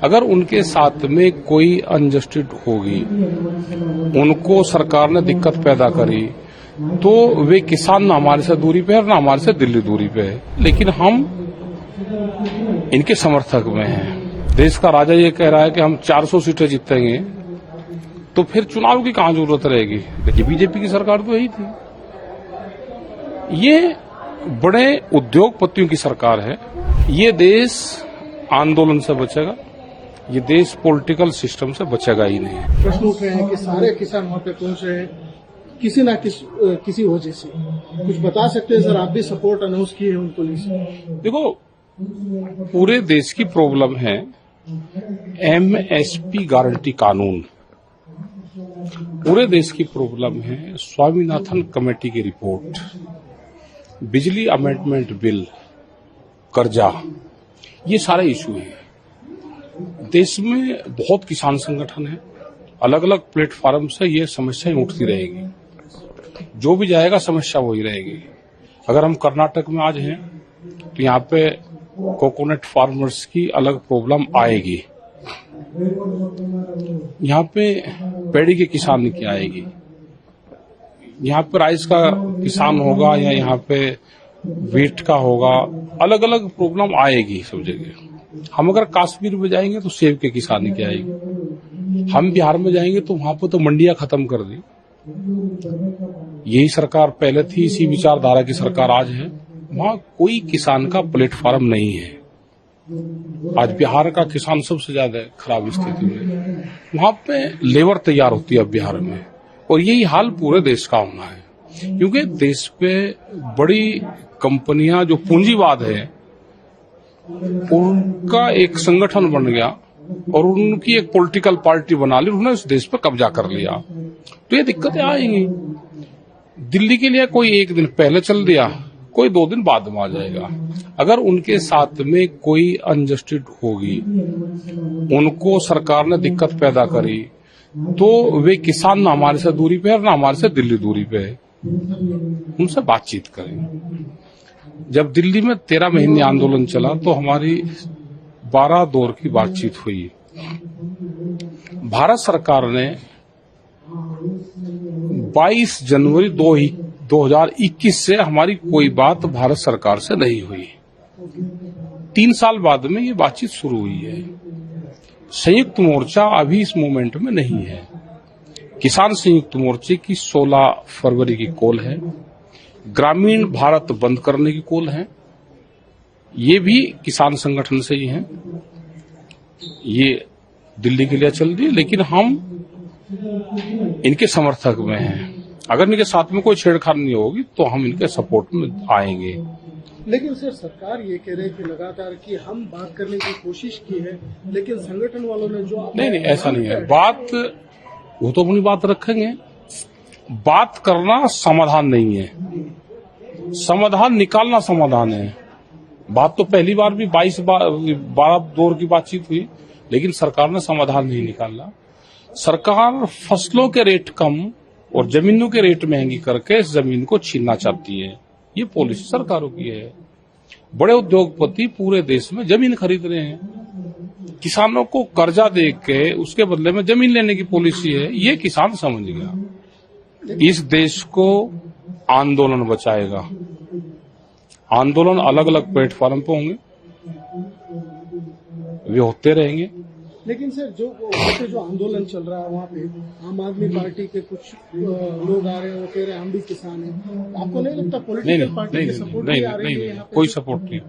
अगर उनके साथ में कोई अनजस्टिस होगी, उनको सरकार ने दिक्कत पैदा करी, तो वे किसान ना हमारे से दूरी पे है और ना हमारे से दिल्ली दूरी पे है। लेकिन हम इनके समर्थक में हैं। देश का राजा ये कह रहा है कि हम 400 सीटें जीतेंगे, तो फिर चुनाव की कहां जरूरत रहेगी? देखिए, बीजेपी की सरकार तो यही थी। ये बड़े उद्योगपतियों की सरकार है। ये देश आंदोलन से बचेगा, ये देश पॉलिटिकल सिस्टम से बचेगा ही नहीं। प्रश्न उठ रहे हैं कि सारे किसान वहां पे पहुंच रहे हैं किसी ना किसी वजह से। कुछ बता सकते हैं सर? आप भी सपोर्ट अनाउंस किए हैं उनको। देखो, पूरे देश की प्रॉब्लम है एमएसपी गारंटी कानून, पूरे देश की प्रॉब्लम है स्वामीनाथन कमेटी की रिपोर्ट, बिजली अमेंडमेंट बिल, कर्जा, ये सारे इशू हैं। देश में बहुत किसान संगठन है, अलग अलग प्लेटफॉर्म से ये समस्याएं उठती रहेगी। जो भी जाएगा समस्या वही रहेगी। अगर हम कर्नाटक में आज हैं तो यहाँ पे कोकोनट फार्मर्स की अलग प्रॉब्लम आएगी, यहाँ पे पेड़ी के किसान की आएगी, यहाँ पे राइस का किसान होगा या यहाँ पे वीट का होगा, अलग अलग प्रॉब्लम आएगी सब जगह। हम अगर कश्मीर में जाएंगे तो सेब के किसानी की आएगी, हम बिहार में जाएंगे तो वहां पर तो मंडियां खत्म कर दी। यही सरकार पहले थी, इसी विचारधारा की सरकार आज है। वहां कोई किसान का प्लेटफॉर्म नहीं है। आज बिहार का किसान सबसे ज्यादा खराब स्थिति में, वहां पे लेबर तैयार होती है अब बिहार में, और यही हाल पूरे देश का होना है। क्योंकि देश पे बड़ी कंपनियां जो पूंजीवाद है उनका एक संगठन बन गया और उनकी एक पॉलिटिकल पार्टी बना ली, उन्होंने उस देश पर कब्जा कर लिया, तो ये दिक्कतें आएंगी। दिल्ली के लिए कोई एक दिन पहले चल दिया, कोई 2 दिन बाद में आ जाएगा। अगर उनके साथ में कोई अनजस्टिस होगी, उनको सरकार ने दिक्कत पैदा करी, तो वे किसान ना हमारे से दूरी पे है और ना हमारे से दिल्ली दूरी पे है, उनसे बातचीत करें। जब दिल्ली में 13 महीने आंदोलन चला तो हमारी 12 दौर की बातचीत हुई। भारत सरकार ने 22 जनवरी 2021 से हमारी कोई बात भारत सरकार से नहीं हुई। 3 साल बाद में ये बातचीत शुरू हुई है। संयुक्त मोर्चा अभी इस मोमेंट में नहीं है। किसान संयुक्त मोर्चे की 16 फरवरी की कॉल है, ग्रामीण भारत बंद करने की कॉल है, ये भी किसान संगठन से ही है। ये दिल्ली के लिए चल रही है, लेकिन हम इनके समर्थक में हैं। अगर इनके साथ में कोई छेड़छाड़ नहीं होगी तो हम इनके सपोर्ट में आएंगे। लेकिन सर, सरकार ये कह रही है कि लगातार कि हम बात करने की कोशिश की है, लेकिन संगठन वालों ने जो नहीं, ऐसा नहीं है। बात वो तो अपनी बात रखेंगे, बात करना समाधान नहीं है, समाधान निकालना समाधान है। बात तो पहली बार भी 12 दौर की बातचीत हुई, लेकिन सरकार ने समाधान नहीं निकाला। सरकार फसलों के रेट कम और जमीनों के रेट महंगी करके इस जमीन को छीनना चाहती है। ये पॉलिसी सरकारों की है। बड़े उद्योगपति पूरे देश में जमीन खरीद रहे हैं, किसानों को कर्जा दे के उसके बदले में जमीन लेने की पॉलिसी है। ये किसान समझ गया, इस देश को आंदोलन बचाएगा। आंदोलन अलग अलग प्लेटफॉर्म पे होंगे, वे होते रहेंगे। लेकिन सर, जो आंदोलन चल रहा है वहाँ पे आम आदमी पार्टी के कुछ लोग आ रहे हैं, वो कह रहे हैं हम भी किसान हैं। आपको नहीं लगता पॉलिटिकल पार्टी के सपोर्ट में आ रही है? कोई सपोर्ट नहीं।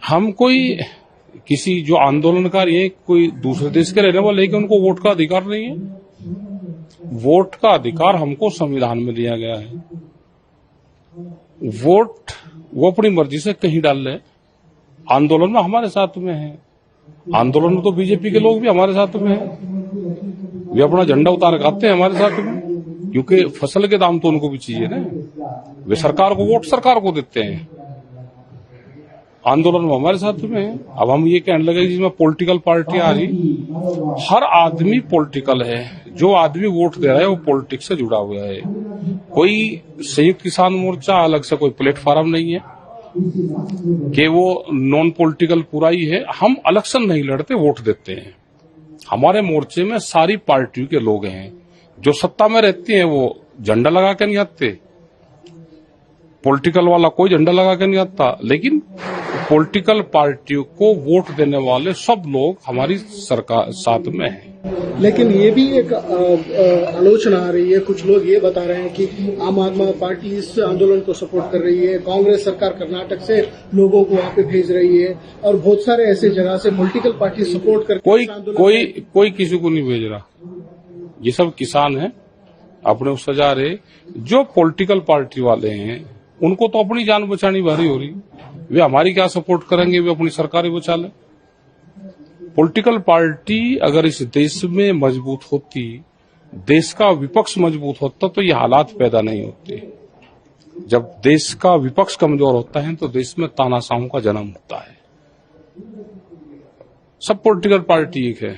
हम कोई किसी जो आंदोलनकारी है कोई दूसरे देश के रहने वाले, लेकिन उनको वोट का अधिकार नहीं है। वोट का अधिकार हमको संविधान में दिया गया है। वोट वो अपनी मर्जी से कहीं डाल ले। आंदोलन में हमारे साथ में है, आंदोलन में तो बीजेपी के लोग भी हमारे साथ में हैं। वे अपना झंडा उतार के आते हैं हमारे साथ में, क्योंकि फसल के दाम तो उनको भी चाहिए ना। वे सरकार को वोट सरकार को देते हैं, आंदोलन में हमारे साथ में है। अब हम ये कहने लगे जिसमें पॉलिटिकल पार्टी आ रही, हर आदमी पॉलिटिकल है। जो आदमी वोट दे रहा है वो पॉलिटिक्स से जुड़ा हुआ है। कोई संयुक्त किसान मोर्चा अलग से कोई प्लेटफॉर्म नहीं है। कि वो नॉन पॉलिटिकल पूरा ही है। हम इलेक्शन नहीं लड़ते, वोट देते हैं। हमारे मोर्चे में सारी पार्टियों के लोग हैं। जो सत्ता में रहती हैं वो झंडा लगा के नहीं आते, पॉलिटिकल वाला कोई झंडा लगा के नहीं आता, लेकिन पॉलिटिकल पार्टियों को वोट देने वाले सब लोग हमारी सरकार साथ में हैं। लेकिन ये भी एक आलोचना आ रही है, कुछ लोग ये बता रहे हैं कि आम आदमी पार्टी इस आंदोलन को सपोर्ट कर रही है, कांग्रेस सरकार कर्नाटक से लोगों को वहां पे भेज रही है और बहुत सारे ऐसे जगह से पॉलिटिकल पार्टी सपोर्ट करके कोई किसी को नहीं भेज रहा। ये सब किसान हैं, अपने उससे जा रहे। जो पॉलिटिकल पार्टी वाले हैं उनको तो अपनी जान बचानी भारी हो रही। वे हमारी क्या सपोर्ट करेंगे, वे अपनी सरकारें बचा लें। पॉलिटिकल पार्टी अगर इस देश में मजबूत होती, देश का विपक्ष मजबूत होता, तो ये हालात पैदा नहीं होते। जब देश का विपक्ष कमजोर होता है तो देश में तानाशाहों का जन्म होता है। सब पॉलिटिकल पार्टी एक है,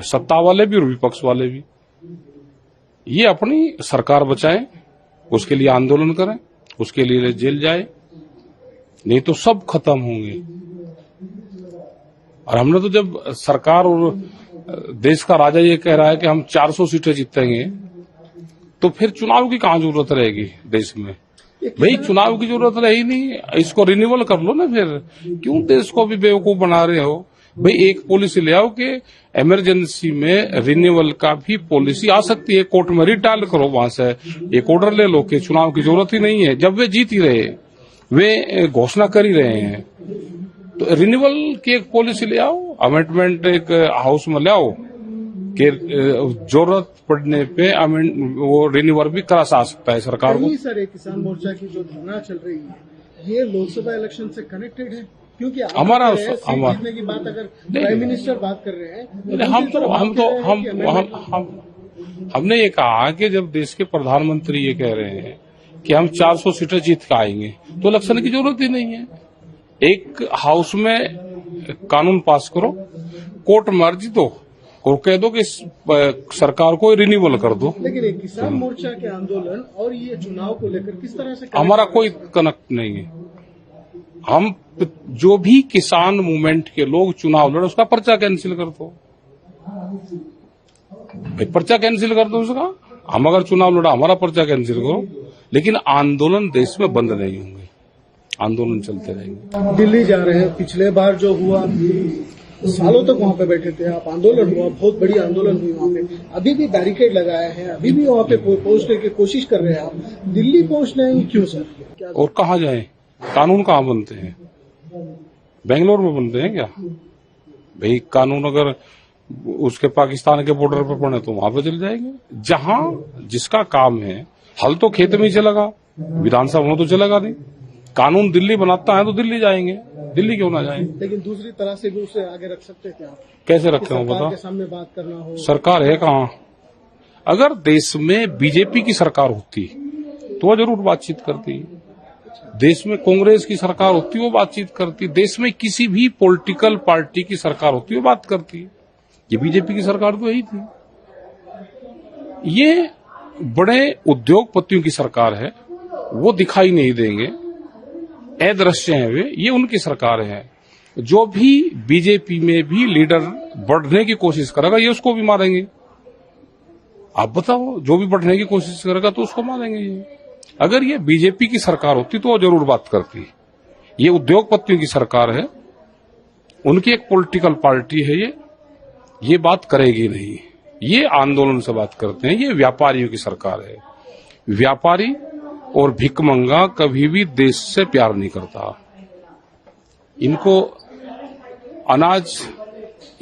सत्ता वाले भी और विपक्ष वाले भी। ये अपनी सरकार बचाएं, उसके लिए आंदोलन करें, उसके लिए जेल जाए, नहीं तो सब खत्म होंगे। और हमने तो जब सरकार और देश का राजा ये कह रहा है कि हम 400 सीटें जीतेंगे, तो फिर चुनाव की कहां जरूरत रहेगी देश में? भाई चुनाव की जरूरत रही नहीं, इसको रिन्यूअल कर लो ना। फिर क्यों देश को भी बेवकूफ बना रहे हो? भाई एक पॉलिसी ले आओ कि इमरजेंसी में रिन्यूअल का भी पॉलिसी आ सकती है। कोर्ट में रिटायल करो, वहां से एक ऑर्डर ले लो कि चुनाव की जरूरत ही नहीं है। जब वे जीत ही रहे, वे घोषणा कर ही रहे हैं, तो रिन्यूअल की एक पॉलिसी ले आओ, अमेंडमेंट एक हाउस में ले आओ कि जरूरत पड़ने पे वो रिन्यूअल भी करा सकता है सरकार को। सर, एक किसान मोर्चा की जो धरना चल रही है, ये लोकसभा इलेक्शन से कनेक्टेड है? क्योंकि हमारा जीतने की बात अगर प्राइम मिनिस्टर बात कर रहे हैं, हमने ये कहा कि जब देश के प्रधानमंत्री ये कह रहे हैं कि हम 400 सीटें जीत के आएंगे, तो इलेक्शन की जरूरत ही नहीं है। एक हाउस में कानून पास करो, कोर्ट में अर्जी दो और कह दो कि सरकार को रिन्यूअल कर दो। लेकिन एक किसान मोर्चा के आंदोलन और ये चुनाव को लेकर किस तरह से हमारा कोई कनेक्ट नहीं है। हम जो भी किसान मूवमेंट के लोग चुनाव लड़े, उसका पर्चा कैंसिल कर दो। भाई पर्चा कैंसिल कर दो उसका। हम अगर चुनाव लड़ा, हमारा पर्चा कैंसिल करो, लेकिन आंदोलन देश में बंद नहीं होंगे, आंदोलन चलते रहेंगे। दिल्ली जा रहे हैं, पिछले बार जो हुआ सालों तक वहाँ पे बैठे थे आप, आंदोलन हुआ, बहुत बड़ी आंदोलन हुई वहाँ पे। अभी भी बैरिकेड लगाए हैं, अभी भी वहाँ पे पहुंचने की कोशिश कर रहे हैं आप। दिल्ली पहुंच रहे हैं, क्यों सर? और कहाँ जाए? कानून कहाँ बनते हैं? बेंगलोर में बनते हैं क्या? भाई कानून अगर उसके पाकिस्तान के बॉर्डर पर पड़े तो वहां पे चले जाएंगे। जहां जिसका काम है, हल तो खेत में ही चलेगा, विधानसभा में तो चलेगा नहीं। कानून दिल्ली बनाता है तो दिल्ली जाएंगे, दिल्ली क्यों ना जाए? लेकिन दूसरी तरह से भी उसे आगे रख सकते थे आप। कैसे रखे हो बता? के सामने बात करना हो, सरकार है कहाँ? अगर देश में बीजेपी की सरकार होती तो वो जरूर बातचीत करती। देश में कांग्रेस की सरकार होती, वो बातचीत करती। देश में किसी भी पॉलिटिकल पार्टी की सरकार होती, वो बात करती। ये बीजेपी की सरकार तो यही थी। ये बड़े उद्योगपतियों की सरकार है, वो दिखाई नहीं देंगे, अदृश्य हैं वे, ये उनकी सरकार है। जो भी बीजेपी में भी लीडर बढ़ने की कोशिश करेगा, ये उसको भी मारेंगे। आप बताओ, जो भी बढ़ने की कोशिश करेगा तो उसको मारेंगे ये। अगर ये बीजेपी की सरकार होती तो वो जरूर बात करती। ये उद्योगपतियों की सरकार है, उनकी एक पॉलिटिकल पार्टी है, ये बात करेगी नहीं। ये आंदोलन से बात करते हैं। ये व्यापारियों की सरकार है। व्यापारी और भिखमंगा कभी भी देश से प्यार नहीं करता। इनको अनाज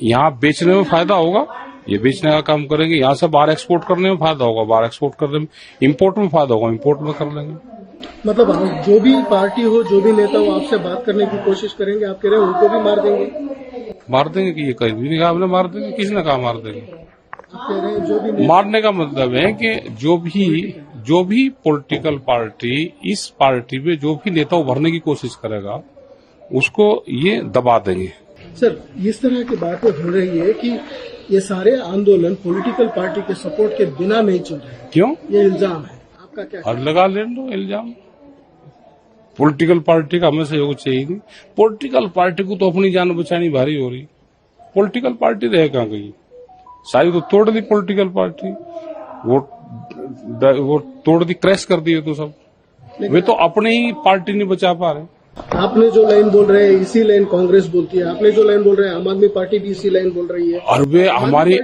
यहां बेचने में फायदा होगा, ये बेचने का काम करेंगे। यहां से बाहर एक्सपोर्ट करने में फायदा होगा, बाहर एक्सपोर्ट करने में। इंपोर्ट में फायदा होगा, इंपोर्ट में कर लेंगे। मतलब जो भी पार्टी हो, जो भी नेता हो, आपसे बात करने की कोशिश करेंगे, आप कह रहे हैं उनको भी मार देंगे? मार देंगे कि ये कहीं भी नहीं कहा हमने मार देंगे। किसने कहा मार देंगे? आप कह रहे हैं जो भी मारने का मतलब है कि जो भी पॉलिटिकल पार्टी, इस पार्टी में जो भी नेता उभरने की कोशिश करेगा, उसको ये दबा देंगे। सर, इस तरह की बातें हो रही है कि ये सारे आंदोलन पॉलिटिकल पार्टी के सपोर्ट के बिना नहीं चल रहे। क्यों? ये इल्जाम है, आपका क्या? और लगा ले लो इल्जाम। पॉलिटिकल पार्टी का हमें सहयोग चाहिए नहीं। पॉलिटिकल पार्टी को तो अपनी जान बचानी भारी हो रही। पॉलिटिकल पार्टी रहे कहाँ गई? सारी तो तोड़ दी पॉलिटिकल पार्टी, वो तोड़ दी, क्रैश कर दी तो सब। वे तो अपनी ही पार्टी नहीं बचा पा रहे। आपने जो लाइन बोल रहे हैं इसी लाइन कांग्रेस बोलती है, आपने जो लाइन बोल रहे हैं आम आदमी पार्टी भी इसी लाइन बोल रही है। और वे हमारी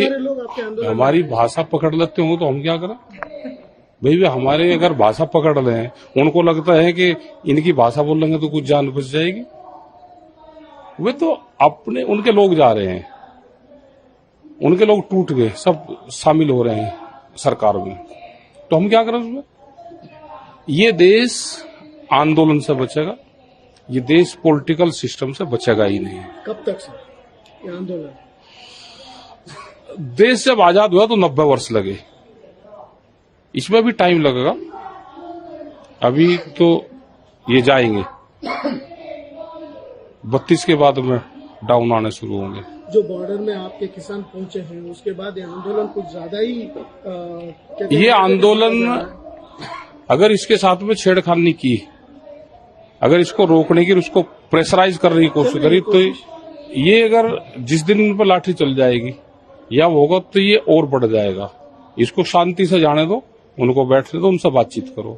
लोग आपके आंदोलन हमारी भाषा पकड़ लेते हो तो हम क्या करें भाई? वे हमारे अगर भाषा पकड़ ले हैं, उनको लगता है कि इनकी भाषा बोल लेंगे तो कुछ जान बच जाएगी। वे तो अपने उनके लोग जा रहे हैं, उनके लोग टूट गए, सब शामिल हो रहे हैं सरकार में, तो हम क्या करें उसमें? ये देश आंदोलन से बचेगा, ये देश पॉलिटिकल सिस्टम से बचेगा ही नहीं। कब तक से ये आंदोलन? देश जब आजाद हुआ तो 90 वर्ष लगे, इसमें भी टाइम लगेगा। अभी तो ये जाएंगे, 32 के बाद में डाउन आने शुरू होंगे। जो बॉर्डर में आपके किसान पहुंचे हैं उसके बाद ये आंदोलन कुछ ज्यादा ही ये आंदोलन अगर इसके साथ में छेड़खानी की, अगर इसको रोकने की, उसको प्रेशराइज करने की कोशिश करी, तो ये अगर जिस दिन इन पर लाठी चल जाएगी या होगा तो ये और बढ़ जाएगा। इसको शांति से जाने दो, उनको बैठने दो, उनसे बातचीत करो।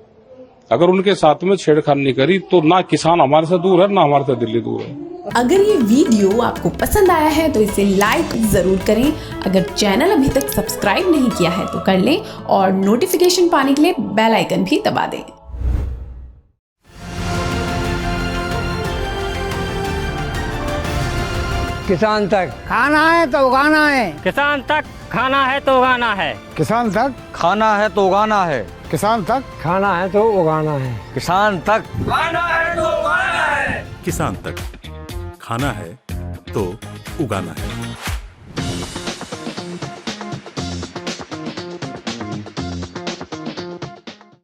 अगर उनके साथ में छेड़खानी करी तो ना किसान हमारे से दूर है, ना हमारे से दिल्ली दूर है। अगर ये वीडियो आपको पसंद आया है तो इसे लाइक जरूर करें। अगर चैनल अभी तक सब्सक्राइब नहीं किया है तो कर लें और नोटिफिकेशन पाने के लिए बेल आइकन भी दबा दें। किसान तक खाना है तो उगाना है, किसान तक खाना है तो उगाना है, किसान तक खाना है तो उगाना है, किसान तक खाना है तो उगाना है, किसान तक खाना है तो उगाना है, किसान तक खाना है तो उगाना है।